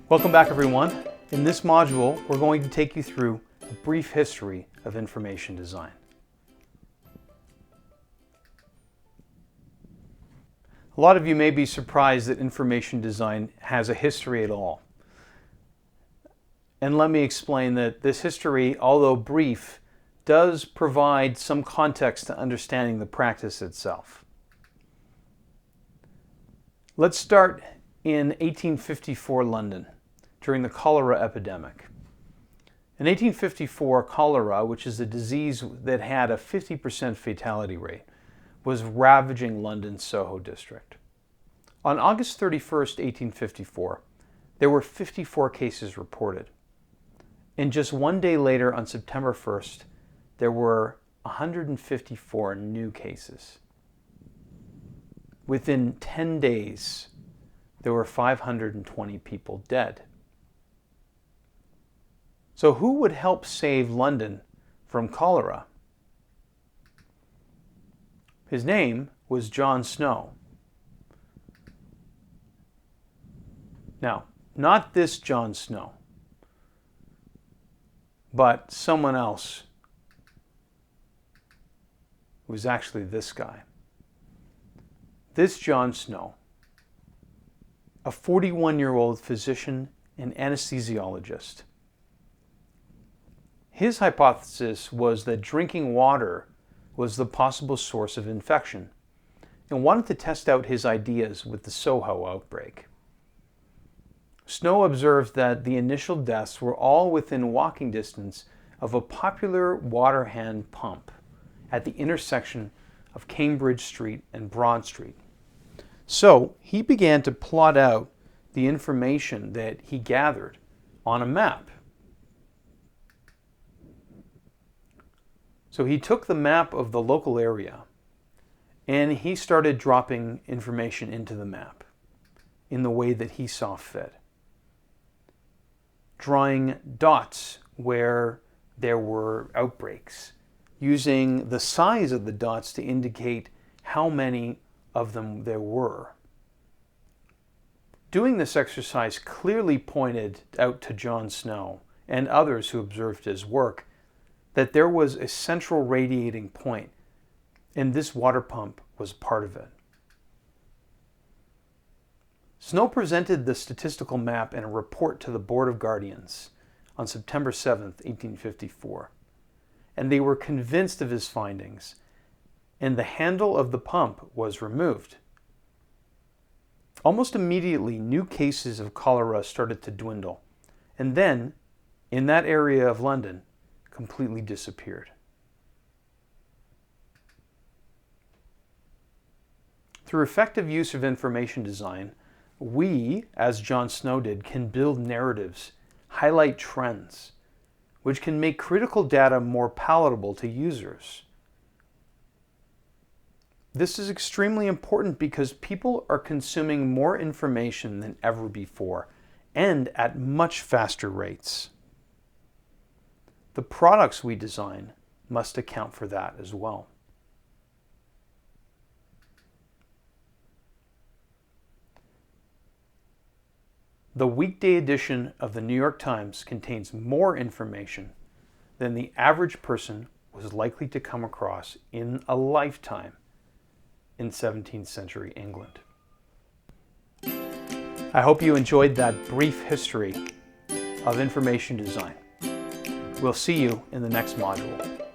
Welcome back, everyone. In this module, we're going to take you through a brief history of information design. A lot of you may be surprised that information design has a history at all. And let me explain that this history, although brief, does provide some context to understanding the practice itself. Let's start in 1854 London, during the cholera epidemic. In 1854, cholera, which is a disease that had a 50% fatality rate, was ravaging London's Soho district. On August 31st, 1854, there were 54 cases reported. And just one day later, on September 1st, there were 154 new cases. Within 10 days, there were 520 people dead. So who would help save London from cholera? His name was John Snow. Now, not this John Snow, but someone else who was actually this guy. This John Snow, a 41-year-old physician and anesthesiologist. His hypothesis was that drinking water was the possible source of infection, and wanted to test out his ideas with the Soho outbreak. Snow observed that the initial deaths were all within walking distance of a popular water hand pump at the intersection of Cambridge Street and Broad Street. So he began to plot out the information that he gathered on a map. So he took the map of the local area and he started dropping information into the map in the way that he saw fit. Drawing dots where there were outbreaks, using the size of the dots to indicate how many of them there were. Doing this exercise clearly pointed out to John Snow and others who observed his work that there was a central radiating point, and this water pump was part of it. Snow presented the statistical map in a report to the Board of Guardians on September 7th, 1854, and they were convinced of his findings, and the handle of the pump was removed. Almost immediately, new cases of cholera started to dwindle, and then, in that area of London, completely disappeared. Through effective use of information design, we, as John Snow did, can build narratives, highlight trends, which can make critical data more palatable to users. This is extremely important because people are consuming more information than ever before, and at much faster rates. The products we design must account for that as well. The weekday edition of the New York Times contains more information than the average person was likely to come across in a lifetime in 17th century England. I hope you enjoyed that brief history of information design. We'll see you in the next module.